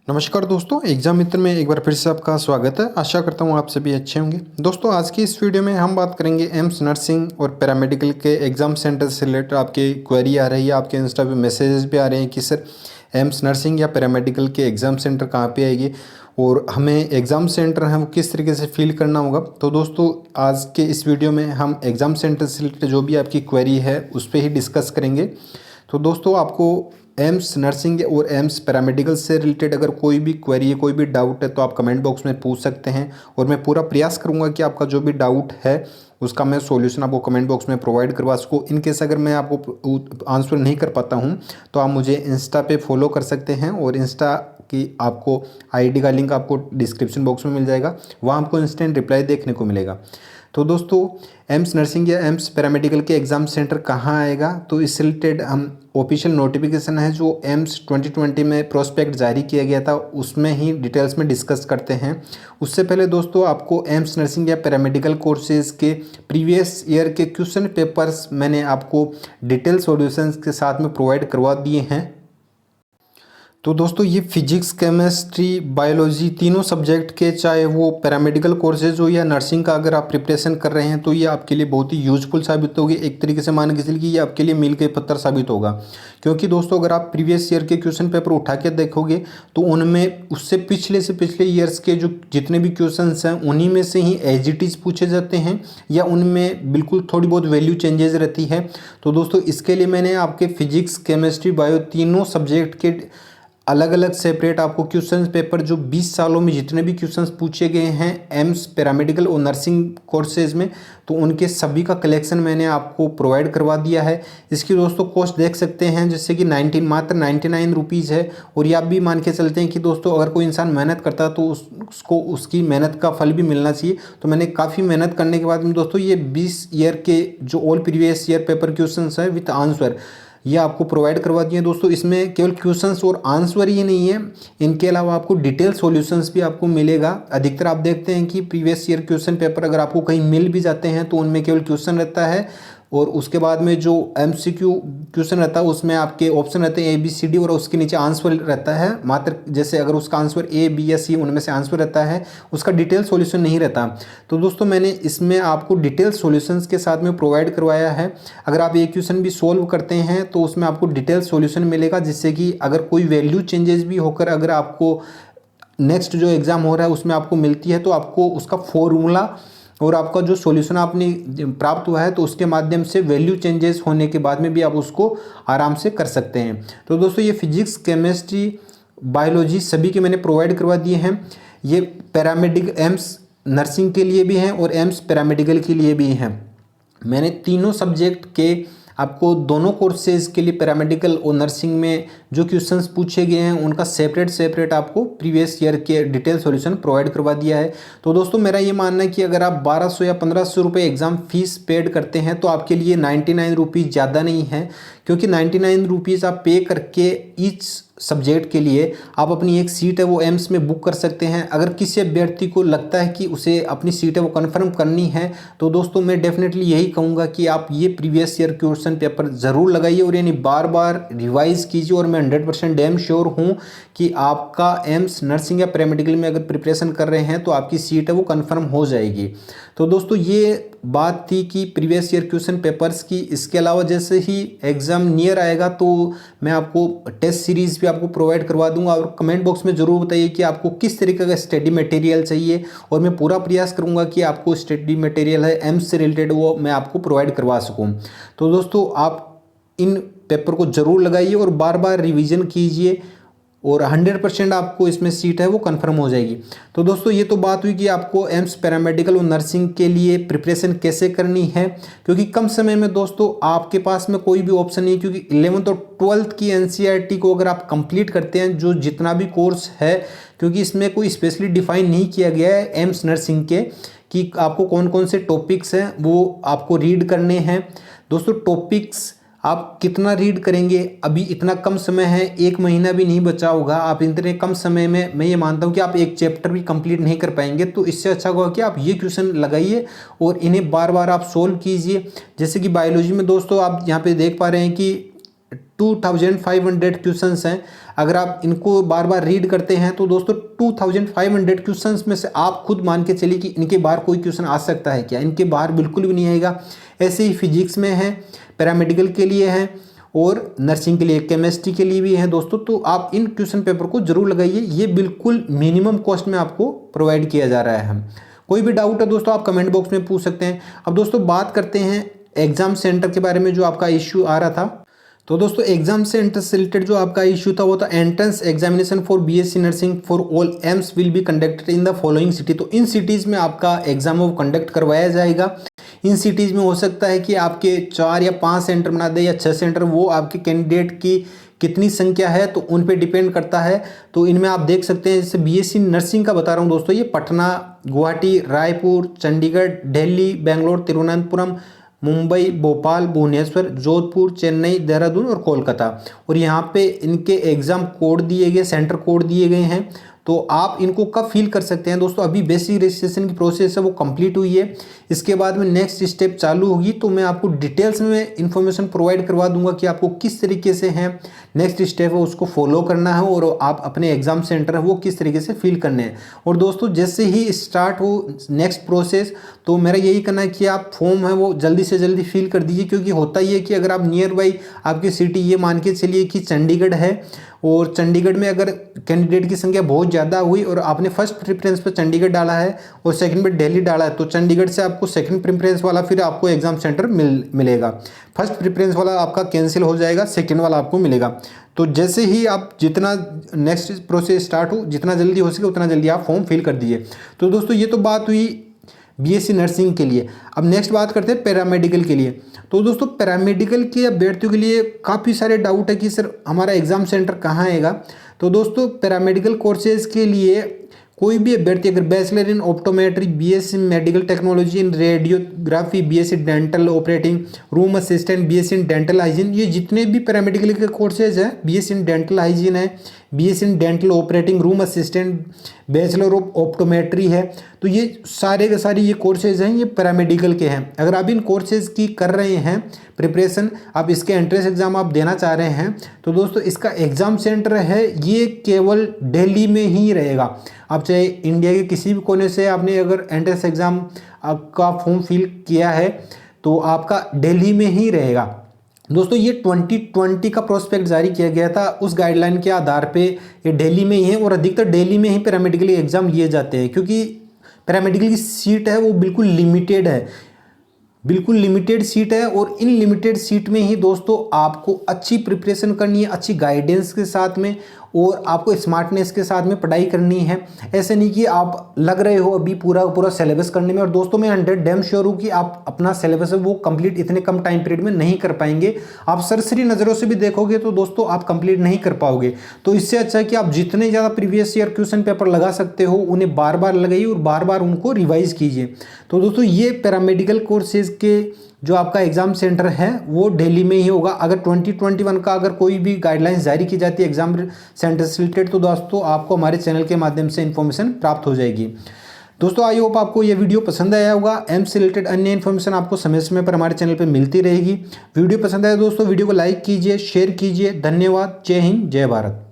नमस्कार दोस्तों, एग्जाम मित्र में एक बार फिर से आपका स्वागत है। आशा करता हूँ आप सभी अच्छे होंगे। दोस्तों, आज की इस वीडियो में हम बात करेंगे एम्स नर्सिंग और पैरामेडिकल के एग्ज़ाम सेंटर से रिलेटेड आपकी क्वेरी आ रही है, आपके इंस्टा पे मैसेजेस भी आ रहे हैं कि सर एम्स नर्सिंग या पैरामेडिकल के एग्ज़ाम सेंटर कहाँ पे आएगी और हमें एग्ज़ाम सेंटर है वो किस तरीके से फिल करना होगा। तो दोस्तों, आज के इस वीडियो में हम एग्ज़ाम सेंटर से रिलेटेड जो भी आपकी क्वेरी है उस पर ही डिस्कस करेंगे। तो दोस्तों, आपको एम्स नर्सिंग और एम्स पैरामेडिकल से रिलेटेड अगर कोई भी क्वेरी है, कोई भी डाउट है तो आप कमेंट बॉक्स में पूछ सकते हैं और मैं पूरा प्रयास करूंगा कि आपका जो भी डाउट है उसका मैं सॉल्यूशन आपको कमेंट बॉक्स में प्रोवाइड करवा सकूँ। इन केस अगर मैं आपको आंसर नहीं कर पाता हूं तो आप मुझे इंस्टा पे फॉलो कर सकते हैं और इंस्टा की आपको आईडी का लिंक आपको डिस्क्रिप्शन बॉक्स में मिल जाएगा, वहाँ आपको इंस्टेंट रिप्लाई देखने को मिलेगा। तो दोस्तों, एम्स नर्सिंग या एम्स पैरामेडिकल के एग्ज़ाम सेंटर कहाँ आएगा, तो इससे रिलेटेड हम ऑफिशियल नोटिफिकेशन है जो एम्स 2020 में प्रोस्पेक्ट जारी किया गया था उसमें ही डिटेल्स में डिस्कस करते हैं। उससे पहले दोस्तों, आपको एम्स नर्सिंग या पैरामेडिकल कोर्सेज के प्रीवियस ईयर के क्वेश्चन पेपर्स मैंने आपको डिटेल सॉल्यूशंस के साथ में प्रोवाइड करवा दिए हैं। तो दोस्तों, ये फिजिक्स, केमिस्ट्री, बायोलॉजी तीनों सब्जेक्ट के, चाहे वो पैरामेडिकल कोर्सेज हो या नर्सिंग का अगर आप प्रिपरेशन कर रहे हैं तो ये आपके लिए बहुत ही यूजफुल साबित होगी। एक तरीके से मान के चलिए कि ये आपके लिए मील के पत्थर साबित होगा, क्योंकि दोस्तों अगर आप प्रीवियस ईयर के क्वेश्चन पेपर उठा के देखोगे तो उनमें उससे पिछले ईयर्स के जो जितने भी क्वेश्चन हैं उन्हीं में से ही एज इट इज पूछे जाते हैं या उनमें बिल्कुल थोड़ी बहुत वैल्यू चेंजेस रहती है। तो दोस्तों, इसके लिए मैंने आपके फिजिक्स, केमिस्ट्री, बायो तीनों सब्जेक्ट के अलग अलग सेपरेट आपको क्वेश्चन पेपर जो 20 सालों में जितने भी क्वेश्चंस पूछे गए हैं एम्स पैरामेडिकल और नर्सिंग कोर्सेज में, तो उनके सभी का कलेक्शन मैंने आपको प्रोवाइड करवा दिया है। इसकी दोस्तों कॉस्ट देख सकते हैं, जैसे कि मात्र 99 रुपीज़ है। और ये आप भी मान के चलते हैं कि दोस्तों अगर कोई इंसान मेहनत करता है तो उसको उसकी मेहनत का फल भी मिलना चाहिए। तो मैंने काफ़ी मेहनत करने के बाद में दोस्तों ये 20 ईयर के जो all previous year paper question है विथ आंसर ये आपको प्रोवाइड करवा दिए। दोस्तों, इसमें केवल क्वेश्चंस और आंसर ही नहीं है, इनके अलावा आपको डिटेल सॉल्यूशंस भी आपको मिलेगा। अधिकतर आप देखते हैं कि प्रीवियस ईयर क्वेश्चन पेपर अगर आपको कहीं मिल भी जाते हैं तो उनमें केवल क्वेश्चन रहता है और उसके बाद में जो एमसीक्यू क्वेश्चन रहता है उसमें आपके ऑप्शन रहते हैं ABCD और उसके नीचे आंसर रहता है। मात्र जैसे अगर उसका आंसर A, B या C उनमें से आंसर रहता है, उसका डिटेल सॉल्यूशन नहीं रहता। तो दोस्तों, मैंने इसमें आपको डिटेल सॉल्यूशंस के साथ में प्रोवाइड करवाया है। अगर आप एक क्वेश्चन भी सोल्व करते हैं तो उसमें आपको डिटेल सॉल्यूशन मिलेगा, जिससे कि अगर कोई वैल्यू चेंजेस भी होकर अगर आपको नेक्स्ट जो एग्ज़ाम हो रहा है उसमें आपको मिलती है तो आपको उसका फॉर्मूला और आपका जो सॉल्यूशन आपने प्राप्त हुआ है तो उसके माध्यम से वैल्यू चेंजेस होने के बाद में भी आप उसको आराम से कर सकते हैं। तो दोस्तों, ये फिजिक्स, केमिस्ट्री, बायोलॉजी सभी के मैंने प्रोवाइड करवा दिए हैं। ये पैरामेडिकल एम्स नर्सिंग के लिए भी हैं और एम्स पैरामेडिकल के लिए भी हैं। मैंने तीनों सब्जेक्ट के आपको दोनों कोर्सेज के लिए पैरामेडिकल और नर्सिंग में जो क्वेश्चंस पूछे गए हैं उनका सेपरेट आपको प्रीवियस ईयर के डिटेल सॉल्यूशन प्रोवाइड करवा दिया है। तो दोस्तों, मेरा ये मानना है कि अगर आप 1200 या 1500 रुपये एग्ज़ाम फीस पेड करते हैं तो आपके लिए 99 रुपीज़ ज़्यादा नहीं है, क्योंकि 99 रुपीज़ आप पे करके ईच सब्जेक्ट के लिए आप अपनी एक सीट है वो एम्स में बुक कर सकते हैं। अगर किसी अभ्यर्थी को लगता है कि उसे अपनी सीट है वो कन्फर्म करनी है तो दोस्तों मैं डेफिनेटली यही कहूँगा कि आप ये प्रीवियस ईयर क्वेश्चन पेपर ज़रूर लगाइए और यानी बार बार रिवाइज़ कीजिए। और मैं 100% डैम श्योर हूँ कि आपका एम्स नर्सिंग या पैरामेडिकल में अगर प्रिपरेशन कर रहे हैं तो आपकी सीट है वो कन्फर्म हो जाएगी। तो दोस्तों, ये बात थी कि प्रीवियस ईयर क्वेश्चन पेपर्स की। इसके अलावा जैसे ही एग्ज़ाम नियर आएगा तो मैं आपको टेस्ट सीरीज़ भी आपको प्रोवाइड करवा दूंगा। और कमेंट बॉक्स में ज़रूर बताइए कि आपको किस तरीके का स्टडी मटेरियल चाहिए और मैं पूरा प्रयास करूंगा कि आपको स्टडी मटेरियल है एम्स से रिलेटेड वो मैं आपको प्रोवाइड करवा सकूं। तो दोस्तों, आप इन पेपर को ज़रूर लगाइए और बार बार रिविज़न कीजिए और 100% आपको इसमें सीट है वो कंफर्म हो जाएगी। तो दोस्तों, ये तो बात हुई कि आपको एम्स पैरामेडिकल और नर्सिंग के लिए प्रिपरेशन कैसे करनी है, क्योंकि कम समय में दोस्तों आपके पास में कोई भी ऑप्शन नहीं, क्योंकि 11th और 12th की NCERT को अगर आप कंप्लीट करते हैं जो जितना भी कोर्स है, क्योंकि इसमें कोई स्पेशली डिफाइन नहीं किया गया है एम्स नर्सिंग के कि आपको कौन कौन से टॉपिक्स हैं वो आपको रीड करने हैं। दोस्तों, टॉपिक्स आप कितना रीड करेंगे, अभी इतना कम समय है, 1 महीना भी नहीं बचा होगा। आप इतने कम समय में मैं ये मानता हूँ कि आप एक चैप्टर भी कंप्लीट नहीं कर पाएंगे। तो इससे अच्छा होगा कि आप ये क्वेश्चन लगाइए और इन्हें बार बार आप सोल्व कीजिए। जैसे कि बायोलॉजी में दोस्तों आप यहाँ पे देख पा रहे हैं कि 2500 क्वेश्चंस हैं। अगर आप इनको बार बार रीड करते हैं तो दोस्तों 2500 क्वेश्चंस में से आप खुद मान के चलिए कि इनके बाहर कोई क्वेश्चन आ सकता है क्या? इनके बाहर बिल्कुल भी नहीं आएगा। ऐसे ही फिजिक्स में है, पैरामेडिकल के लिए है और नर्सिंग के लिए, केमिस्ट्री के लिए भी है दोस्तों। तो आप इन क्वेश्चन पेपर को जरूर लगाइए, ये बिल्कुल मिनिमम कॉस्ट में आपको प्रोवाइड किया जा रहा है। कोई भी डाउट है दोस्तों आप कमेंट बॉक्स में पूछ सकते हैं। अब दोस्तों बात करते हैं एग्जाम सेंटर के बारे में जो आपका इश्यू आ रहा था। तो दोस्तों एग्जाम सेंटर से रिलेटेड जो आपका इश्यू था वो था entrance examination for BSc nursing for all AIIMS will be conducted in the following city. तो इन सिटीज़ में आपका एग्जाम वो कंडक्ट करवाया जाएगा। इन सिटीज़ में हो सकता है कि आपके 4 या 5 सेंटर बना दे या 6 सेंटर, वो आपके कैंडिडेट की कितनी संख्या है तो उन पे डिपेंड करता है। तो इनमें आप देख सकते हैं, जैसे बीएससी नर्सिंग का बता रहा हूँ दोस्तों, ये पटना, गुवाहाटी, रायपुर, चंडीगढ़, दिल्ली, बेंगलोर, तिरुवनंतपुरम, मुंबई, भोपाल, भुवनेश्वर, जोधपुर, चेन्नई, देहरादून और कोलकाता। और यहाँ पे इनके एग्ज़ाम कोड दिए गए, सेंटर कोड दिए गए हैं। तो आप इनको कब फिल कर सकते हैं दोस्तों? अभी बेसिक रजिस्ट्रेशन की प्रोसेस है वो कंप्लीट हुई है, इसके बाद में नेक्स्ट स्टेप चालू होगी। तो मैं आपको डिटेल्स में इंफॉर्मेशन प्रोवाइड करवा दूंगा कि आपको किस तरीके से है नेक्स्ट स्टेप है उसको फॉलो करना है और आप अपने एग्जाम सेंटर है वो किस तरीके से फिल करने हैं। और दोस्तों जैसे ही स्टार्ट हो नेक्स्ट प्रोसेस, तो मेरा यही कहना है कि आप फॉर्म है वो जल्दी से जल्दी फिल कर दीजिए। क्योंकि होता ही है कि अगर आप नियर बाई आपकी सिटी ये मान के चलिए कि चंडीगढ़ है और चंडीगढ़ में अगर कैंडिडेट की संख्या बहुत ज़्यादा हुई और आपने फर्स्ट प्रेफरेंस पर चंडीगढ़ डाला है और सेकंड पे दिल्ली डाला है, तो चंडीगढ़ से आपको सेकंड प्रेफरेंस वाला फिर आपको एग्जाम सेंटर मिलेगा। फर्स्ट प्रेफरेंस वाला आपका कैंसिल हो जाएगा, सेकंड वाला आपको मिलेगा। तो जैसे ही आप जितना नेक्स्ट प्रोसेस स्टार्ट हो, जितना जल्दी हो सके उतना जल्दी आप फॉर्म फिल कर दीजिए। तो दोस्तों ये तो बात हुई बीएससी नर्सिंग के लिए। अब नेक्स्ट बात करते हैं पैरामेडिकल के लिए। तो दोस्तों पैरामेडिकल के अभ्यर्थियों के लिए काफ़ी सारे डाउट है कि सर हमारा एग्ज़ाम सेंटर कहाँ आएगा। तो दोस्तों पैरामेडिकल कोर्सेज के लिए कोई भी अभ्यर्थी अगर bachelor in optometry, BSc medical technology in radiography, BSc dental operating room assistant, BSc in dental hygiene, ये जितने भी पैरामेडिकल के कोर्सेज हैं, बीएससी इन डेंटल हाइजीन है, BSc in dental operating room assistant, bachelor of optometry है, तो ये सारे के सारे ये कोर्सेज हैं, ये पैरामेडिकल के हैं। अगर आप इन कोर्सेज की कर रहे हैं प्रिपरेशन, आप इसके एंट्रेंस एग्जाम आप देना चाह रहे हैं, तो दोस्तों इसका एग्जाम सेंटर है ये केवल दिल्ली में ही रहेगा। आप चाहे इंडिया के किसी भी कोने से आपने अगर एंट्रेंस एग्जाम आपका फॉर्म फिल किया है तो आपका दिल्ली में ही रहेगा। दोस्तों ये 2020 का प्रोस्पेक्ट जारी किया गया था, उस गाइडलाइन के आधार पे ये दिल्ली में ही है और अधिकतर दिल्ली में ही पैरामेडिकल एग्जाम लिए जाते हैं। क्योंकि पैरामेडिकल की सीट है वो बिल्कुल लिमिटेड है, बिल्कुल लिमिटेड सीट है और इन लिमिटेड सीट में ही दोस्तों आपको अच्छी प्रिपरेशन करनी है, अच्छी गाइडेंस के साथ में, और आपको स्मार्टनेस के साथ में पढ़ाई करनी है। ऐसे नहीं कि आप लग रहे हो अभी पूरा सिलेबस करने में। और दोस्तों मैं 100% श्योर हूँ कि आप अपना सिलेबस है वो कंप्लीट इतने कम टाइम पीरियड में नहीं कर पाएंगे। आप सरसरी नज़रों से भी देखोगे तो दोस्तों आप कंप्लीट नहीं कर पाओगे। तो इससे अच्छा है कि आप जितने ज़्यादा प्रीवियस ईयर क्वेश्चन पेपर लगा सकते हो उन्हें बार बार लगाइए और बार बार उनको रिवाइज कीजिए। तो दोस्तों ये पैरामेडिकल कोर्सेज के जो आपका एग्ज़ाम सेंटर है वो दिल्ली में ही होगा। अगर 2021 का अगर कोई भी गाइडलाइंस जारी की जाती है एग्जाम सेंटर से रिलेटेड, तो दोस्तों आपको हमारे चैनल के माध्यम से इन्फॉर्मेशन प्राप्त हो जाएगी। दोस्तों आई होप आपको ये वीडियो पसंद आया होगा। एम्स से रिलेटेड अन्य इन्फॉर्मेशन आपको समय समय पर हमारे चैनल पर मिलती रहेगी। वीडियो पसंद आया दोस्तों वीडियो को लाइक कीजिए, शेयर कीजिए। धन्यवाद। जय हिंद, जय भारत।